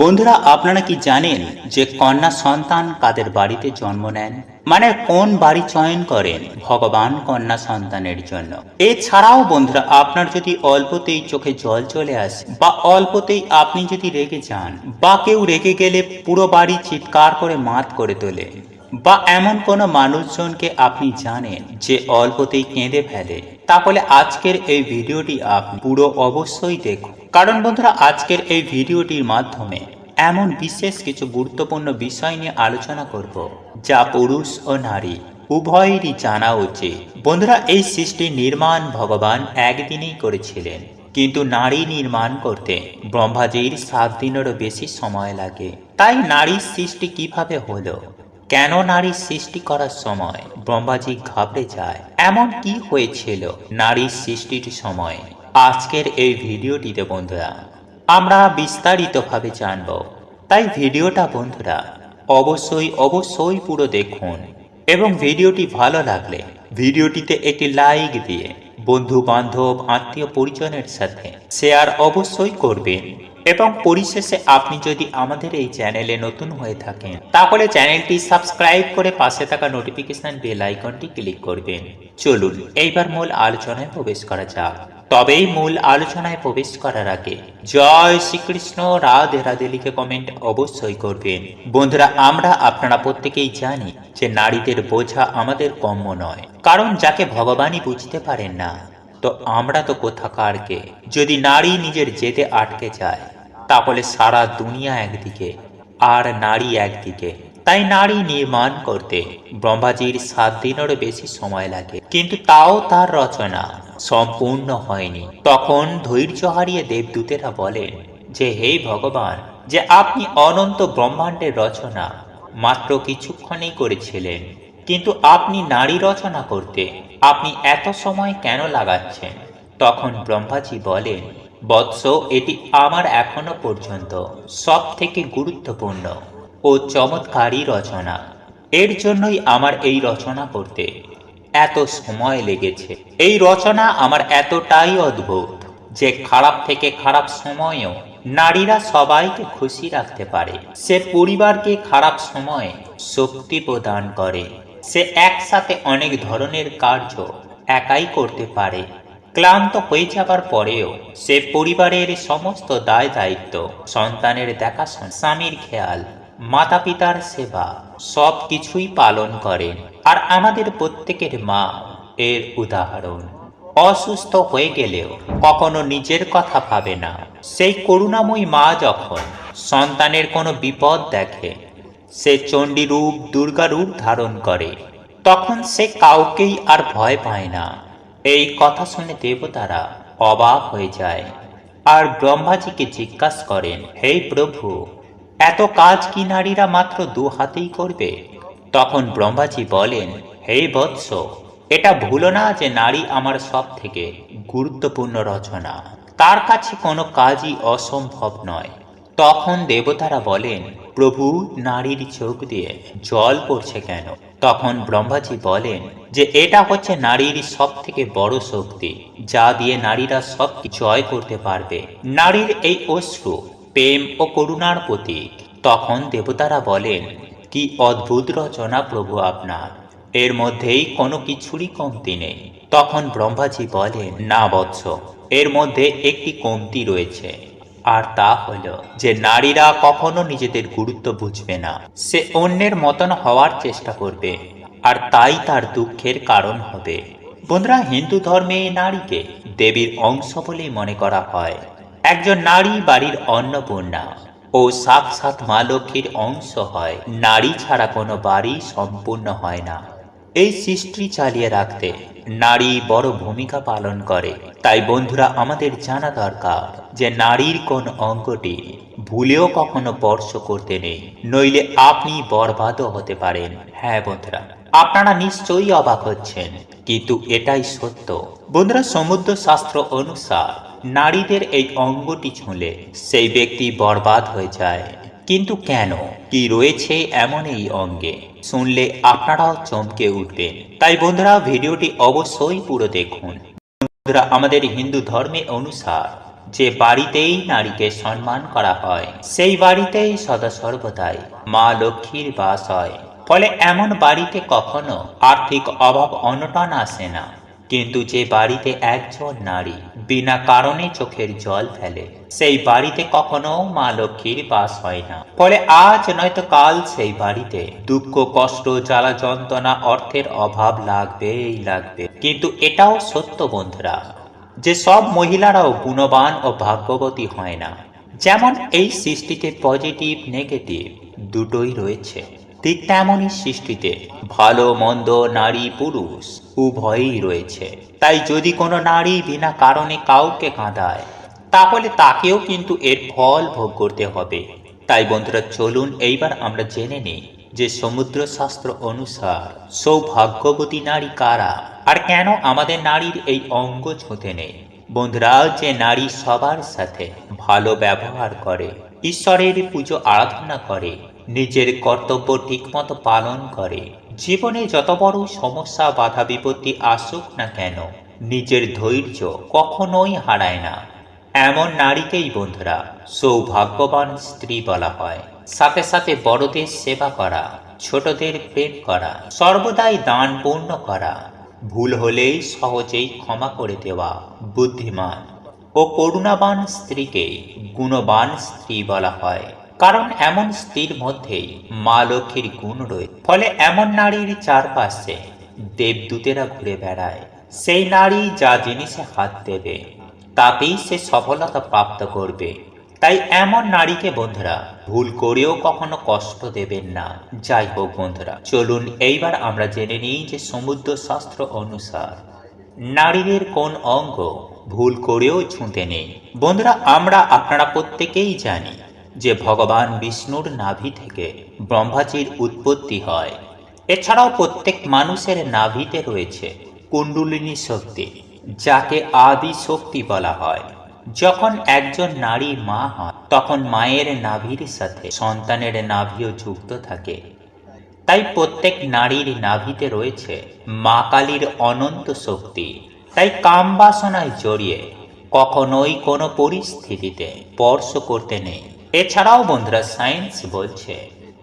বন্ধুরা, আপনারা কি জানেন যে কন্যা সন্তান কাদের বাড়িতে জন্ম নেন? মানে কোন বাড়ি চয়ন করেন ভগবান কন্যা সন্তানের জন্য? এছাড়াও বন্ধুরা, আপনার যদি অল্পতেই চোখে জল চলে আসে বা অল্পতেই আপনি যদি রেগে যান বা কেউ রেগে গেলে পুরো বাড়ি চিৎকার করে মাত করে তোলে, বা এমন কোনো মানুষজনকে আপনি জানেন যে অল্পতেই কেঁদে ফেলে, তাহলে আজকের এই ভিডিওটি আপনি পুরো অবশ্যই দেখুন। কারণ বন্ধুরা, আজকের এই ভিডিওটির মাধ্যমে এমন বিশেষ কিছু গুরুত্বপূর্ণ বিষয় নিয়ে আলোচনা করব যা পুরুষ ও নারী উভয়েরই জানা উচিত। বন্ধুরা, এই সৃষ্টির নির্মাণ ভগবান একদিনেই করেছিলেন, কিন্তু নারী নির্মাণ করতে ব্রহ্মাজির 7 দিনেরও বেশি সময় লাগে। তাই নারীর সৃষ্টি কিভাবে হলো, কেন নারী সৃষ্টি করার সময় ব্রহ্মাজি ঘাবড়ে যায়, এমন কি হয়েছিল নারীর সৃষ্টির সময়, আজকের এই ভিডিওটিতে বন্ধুরা আমরা বিস্তারিতভাবে জানব। তাই ভিডিওটা বন্ধুরা অবশ্যই পুরো দেখুন এবং ভিডিওটি ভালো লাগলে ভিডিওটিতে একটি লাইক দিয়ে বন্ধু বান্ধব আত্মীয় পরিজনের সাথে শেয়ার অবশ্যই করবেন। এবং পরিশেষে আপনি যদি আমাদের এই চ্যানেলে নতুন হয়ে থাকেন, তাহলে চ্যানেলটি সাবস্ক্রাইব করে পাশে থাকা নোটিফিকেশন বেল আইকনটি ক্লিক করবেন। চলুন এইবার মূল আলোচনায় প্রবেশ করা যাক। তবেই মূল আলোচনায় প্রবেশ করার আগে জয় শ্রীকৃষ্ণ, রাধে রাধে লিখে কমেন্ট অবশ্যই করবেন। বন্ধুরা, আপনারা প্রত্যেকেই জানি যে নারীদের বোঝা আমাদের কম্য নয়, কারণ যাকে ভগবানই বুঝতে পারেন না, তো আমরা তো কোথাকার কে। যদি নারী নিজের জেদে আটকে যায়, তাহলে সারা দুনিয়া একদিকে আর নারী একদিকে। তাই নারী নির্মাণ করতে ব্রহ্মাজির 7 দিনেরও বেশি সময় লাগে, কিন্তু তাও তার রচনা সম্পূর্ণ হয়নি। তখন ধৈর্য হারিয়ে দেবদূতেরা বলেন যে হে ভগবান, যে আপনি অনন্ত ব্রহ্মাণ্ডের রচনা মাত্র কিছুক্ষণেই করেছিলেন, কিন্তু আপনি নারী রচনা করতে আপনি এত সময় কেন লাগাচ্ছেন? তখন ব্রহ্মাজি বলেন, বৎস, এটি আমার এখনো পর্যন্ত সব থেকে গুরুত্বপূর্ণ ও চমৎকারী রচনা। এর জন্যই আমার এই রচনা করতে এত সময় লেগেছে। এই রচনা আমার এতটাই অদ্ভুত যে খারাপ থেকে খারাপ সময়েও নারীরা সবাইকে খুশি রাখতে পারে। সে পরিবারকে খারাপ সময়ে শক্তি প্রদান করে। সে একসাথে অনেক ধরনের কার্য একাই করতে পারে। ক্লান্ত হয়ে যাবার পরেও সে পরিবারের সমস্ত দায় দায়িত্ব, সন্তানের দেখাশোনা, স্বামীর খেয়াল, মাতা পিতার সেবা সব কিছুই পালন করেন। আর আমাদের প্রত্যেকের মা এর উদাহরণ। অসুস্থ হয়ে গেলেও কখনো নিজের কথা ভাবে না। সেই করুণাময়ী মা যখন সন্তানের কোনো বিপদ দেখে, সে চণ্ডী রূপ, দুর্গা রূপ ধারণ করে, তখন সে কাউকেই আর ভয় পায় না। এই কথা শুনে দেবতারা অবাক হয়ে যায় আর ব্রহ্মাজিকে জিজ্ঞাসা করেন, হে প্রভু, এত কাজ কি নারীরা মাত্র 2 হাতেই করবে? তখন ব্রহ্মাজি বলেন, হে বৎস, এটা ভুলো না যে নারী আমার সব থেকে গুরুত্বপূর্ণ রচনা। তার কাছে কোনো কাজই অসম্ভব নয়। তখন দেবতারা বলেন, প্রভু, নারীর চোখ দিয়ে জল পড়ছে কেন? তখন ব্রহ্মাজি বলেন যে এটা হচ্ছে নারীর সব থেকে বড় শক্তি, যা দিয়ে নারীরা সব জয় করতে পারবে। নারীর এই অশ্রু প্রেম ও করুণার প্রতীক। তখন দেবতারা বলেন, কি অদ্ভুত রচনা প্রভু আপনার, এর মধ্যেই কোনো কিছুরই কমতি নেই। তখন ব্রহ্মাজি বলেন, না বৎস, এর মধ্যে একটি কমতি রয়েছে, আর তা হলো যে নারীরা কখনো নিজেদের গুরুত্ব বুঝবে না। সে অন্যের মতন হওয়ার চেষ্টা করবে, আর তাই তার দুঃখের কারণ হবে। বন্ধুরা, হিন্দু ধর্মে নারীকে দেবীর অংশ বলেই মনে করা হয়। একজন নারী বাড়ির অন্নপূর্ণা ও সাক্ষাৎ মা লক্ষ্মীর অংশ হয়। নারী ছাড়া কোনো বাড়ি সম্পূর্ণ হয় না। এই সৃষ্টি চালিয়ে রাখতে নারী বড় ভূমিকা পালন করে। তাই বন্ধুরা, আমাদের জানা দরকার যে নারীর কোন অঙ্গটি ভুলেও কখনো স্পর্শ করতে নেই, নইলে আপনি বরবাদও হতে পারেন। হ্যাঁ বন্ধুরা, আপনারা নিশ্চয়ই অবাক হচ্ছেন, কিন্তু এটাই সত্য। বন্ধুরা, সমুদ্র শাস্ত্র অনুসার নারীদের এই অঙ্গটি ছুঁলে সেই ব্যক্তি বরবাদ হয়ে যায়। কিন্তু কেন, কি রয়েছে এমন এই অঙ্গে? শুনলে আপনারাও চমকে উঠবেন। তাই বন্ধুরা, ভিডিওটি অবশ্যই পুরো দেখুন। বন্ধুরা, আমাদের হিন্দু ধর্মে অনুসার যে বাড়িতেই নারীকে সম্মান করা হয়, সেই বাড়িতেই সদা সর্বদাই মা লক্ষ্মীর বাস হয়। ফলে এমন বাড়িতে কখনো আর্থিক অভাব অনটন আসে না। কিন্তু যে বাড়িতে একজন নারী বিনা কারণে চোখের জল ফেলে, সেই বাড়িতে কখনো মা লক্ষ্মীর বাস হয় না। ফলে আজ নয়তো কাল সেই বাড়িতে দুঃখ, কষ্ট, জ্বালা যন্ত্রণা, অর্থের অভাব লাগবেই লাগবে। কিন্তু এটাও সত্য বন্ধুরা, যে সব মহিলারাও গুণবান ও ভাগ্যবতী হয় না। যেমন এই সৃষ্টিতে পজিটিভ নেগেটিভ দুটোই রয়েছে, ঠিক তেমনই সৃষ্টিতে ভালো মন্দ, নারী পুরুষ উভয়ই রয়েছে। তাই যদি কোনো নারী বিনা কারণে কাউকে কাঁদায়, তাহলে তাকেও কিন্তু এর ফল ভোগ করতে হবে। তাই বন্ধুরা, চলুন এইবার আমরা জেনে নিই যে সমুদ্র শাস্ত্র অনুসার সৌভাগ্যবতী নারী কারা, আর কেন আমাদের নারীর এই অঙ্গ ছুঁতে নেই। বন্ধুরা, যে নারী সবার সাথে ভালো ব্যবহার করে, ঈশ্বরের পুজো আরাধনা করে, নিজের কর্তব্য ঠিকমতো পালন করে, জীবনে যত বড় সমস্যা, বাধা বিপত্তি আসুক না কেন, নিজের ধৈর্য কখনোই হারায় না, এমন নারীকেই বন্ধুরা সৌভাগ্যবান স্ত্রী বলা হয়। সাথে সাথে বড়দের সেবা করা, ছোটদের প্রেম করা, সর্বদাই দান পূর্ণ করা, ভুল হলেই সহজেই ক্ষমা করে দেওয়া, বুদ্ধিমান ও করুণাবান স্ত্রীকে গুণবান স্ত্রী বলা হয়। কারণ এমন স্ত্রীর মধ্যেই মা লক্ষ্মীর গুণ রয়েছে। ফলে এমন নারীর চারপাশে দেবদূতেরা ঘুরে বেড়ায়। সেই নারী যা জিনিসে হাত দেবে, তাতেই সে সফলতা প্রাপ্ত করবে। তাই এমন নারীকে বন্ধুরা ভুল করেও কখনো কষ্ট দেবেন না। যাই হোক বন্ধুরা, চলুন এইবার আমরা জেনে নিই যে সমুদ্র শাস্ত্র অনুসার নারীদের কোন অঙ্গ ভুল করেও ছুঁতে নেই। বন্ধুরা, আপনারা প্রত্যেকেই জানি যে ভগবান বিষ্ণুর নাভি থেকে ব্রহ্মাজির উৎপত্তি হয়। এছাড়াও প্রত্যেক মানুষের নাভিতে রয়েছে কুণ্ডলিনী শক্তি, যাকে আদি শক্তি বলা হয়। যখন একজন নারী মা হয়, তখন মায়ের নাভির সাথে সন্তানের নাভিও যুক্ত থাকে। তাই প্রত্যেক নারীর নাভিতে রয়েছে মা কালীর অনন্ত শক্তি। তাই কাম বাসনায় জড়িয়ে কখনোই কোনো পরিস্থিতিতে স্পর্শ করতে নেই। এছাড়াও বন্ধুরা সায়েন্স বলছে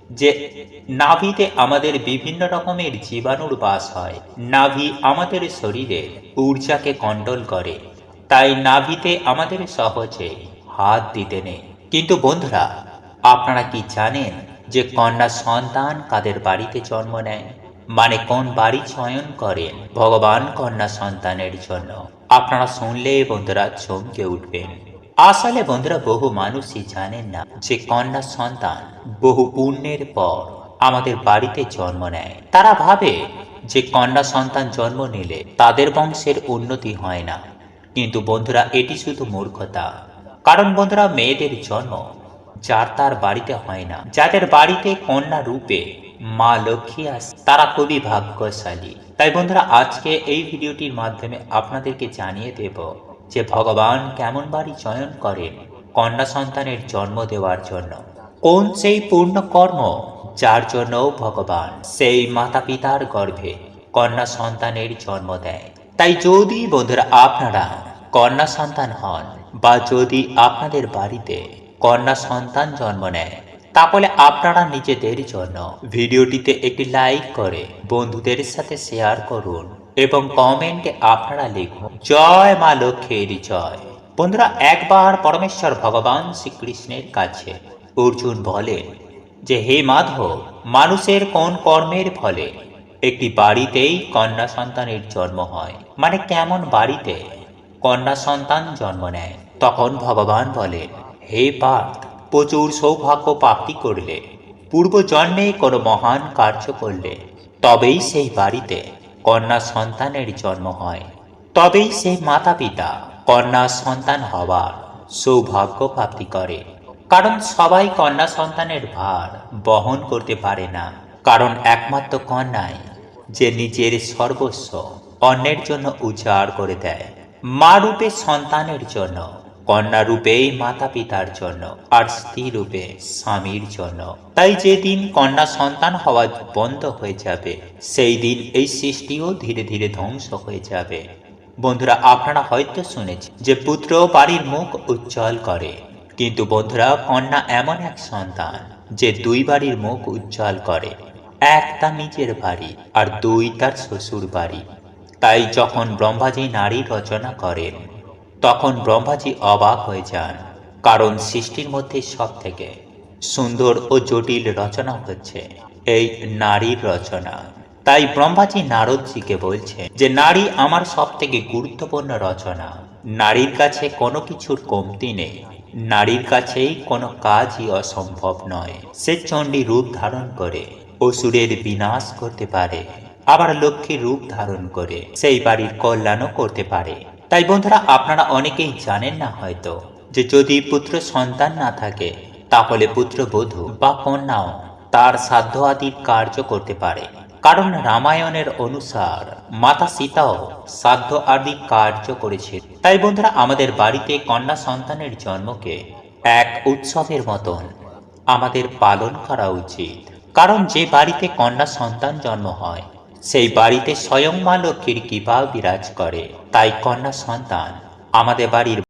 যে নাভিতে আমাদের বিভিন্ন রকমের জীবাণুর বাস হয়। নাভি আমাদের শরীরের ঊর্জাকে কন্ট্রোল করে, তাই নাভিতে আমাদের সহজে হাত দিতে নেই। কিন্তু বন্ধুরা, আপনারা কি জানেন যে কন্যা সন্তান কাদের বাড়িতে জন্ম নেয়? মানে কোন বাড়ি চয়ন করেন ভগবান কন্যা সন্তানের জন্য? আপনারা শুনলে বন্ধুরা চমকে উঠবেন। আসলে বন্ধুরা বহু মানুষই জানেন না যে কন্যা সন্তান বহু পুণ্যের পর আমাদের বাড়িতে জন্ম নেয়। তারা ভাবে যে কন্যা সন্তান জন্ম নিলে তাদের বংশের উন্নতি হয় না। কিন্তু বন্ধুরা এটি শুধু মূর্খতা। কারণ বন্ধুরা মেয়েদের জন্ম যার তার বাড়িতে হয় না। যাদের বাড়িতে কন্যা রূপে মা লক্ষ্মী আসে তারা খুবই ভাগ্যশালী। তাই বন্ধুরা আজকে এই ভিডিওটির মাধ্যমে আপনাদেরকে জানিয়ে দেব যে ভগবান কেমন বাড়ি চয়ন করেন কন্যা সন্তানের জন্ম দেওয়ার জন্য। কোন সেই পূর্ণ কর্ম যার জন্য ভগবান সেই মাতা পিতার গর্ভে কন্যা সন্তানের জন্ম দেয়। তাই যদি বন্ধুরা আপনারা কন্যা সন্তান হন বা যদি আপনাদের বাড়িতে কন্যা সন্তান জন্ম নেয়, তাহলে আপনারা নিজেদের জন্য ভিডিওটিতে একটি লাইক করে বন্ধুদের সাথে শেয়ার করুন এবং কমেন্টে আপনারা লিখুন জয় মা লক্ষ্মীর জয়। বন্ধুরা একবার পরমেশ্বর ভগবান শ্রীকৃষ্ণের কাছে অর্জুন বলেন যে হে মাধব, মানুষের কোন কর্মের ফলে একটি বাড়িতেই কন্যা সন্তানের জন্ম হয়? মানে কেমন বাড়িতে কন্যা সন্তান জন্ম নেয়? তখন ভগবান বলেন, হে পার্থ, প্রচুর সৌভাগ্য প্রাপ্তি করলে, পূর্ব জন্মে কোনো মহান কার্য করলে তবেই সেই বাড়িতে কন্যা সন্তানের জন্ম হয়। তবেই সেই মাতা পিতা কন্যা সন্তান হওয়ার সৌভাগ্য প্রাপ্তি করে। কারণ সবাই কন্যা সন্তানের ভার বহন করতে পারে না। কারণ একমাত্র কন্যাই যে নিজের সর্বস্ব অন্যের জন্য উজাড় করে দেয়। মা রূপে সন্তানের জন্য, কন্যা রূপে মাতা পিতার জন্য, আর স্ত্রী রূপে স্বামীর জন্য। তাই যেদিন কন্যা সন্তান হওয়া বন্ধ হয়ে যাবে সেই দিন এই সৃষ্টিও ধীরে ধীরে ধ্বংস হয়ে যাবে। বন্ধুরা আপনারা হয়তো শুনেছেন যে পুত্র বাড়ির মুখ উজ্জ্বল করে, কিন্তু বন্ধুরা কন্যা এমন এক সন্তান যে দুই বাড়ির মুখ উজ্জ্বল করে। এক তার নিজের বাড়ি আর দুই তার শ্বশুর বাড়ি। তাই যখন ব্রহ্মাজি নারী রচনা করেন তখন ব্রহ্মাজি অবাক হয়ে যান, কারণ সৃষ্টির মধ্যে সব থেকে সুন্দর ও জটিল রচনা হচ্ছে এই নারীর রচনা। তাই ব্রহ্মাজি নারদজিকে বলছেন যে নারী আমার সব থেকে গুরুত্বপূর্ণ রচনা। নারীর কাছে কোনো কিছুর কমতি নেই, নারীর কাছেই কোনো কাজই অসম্ভব নয়। সে চণ্ডী রূপ ধারণ করে অসুরের বিনাশ করতে পারে, আবার লক্ষ্মীর রূপ ধারণ করে সেই বাড়ির কল্যাণও করতে পারে। তাই বন্ধুরা আপনারা অনেকেই জানেন না হয়তো যে যদি পুত্র সন্তান না থাকে তাহলে পুত্রবধূ বা কন্যাও তার সাধ্য আদির কার্য করতে পারে। কারণ রামায়ণের অনুসার মাতা সীতাও সাধ্য আদি কার্য করেছে। তাই বন্ধুরা আমাদের বাড়িতে কন্যা সন্তানের জন্মকে এক উৎসবের মতন আমাদের পালন করা উচিত। কারণ যে বাড়িতে কন্যা সন্তান জন্ম হয় সেই বাড়িতে স্বয়ং মা লক্ষ্মীর কৃপা বিরাজ করে। তাই কন্যা সন্তান আমাদের বাড়ির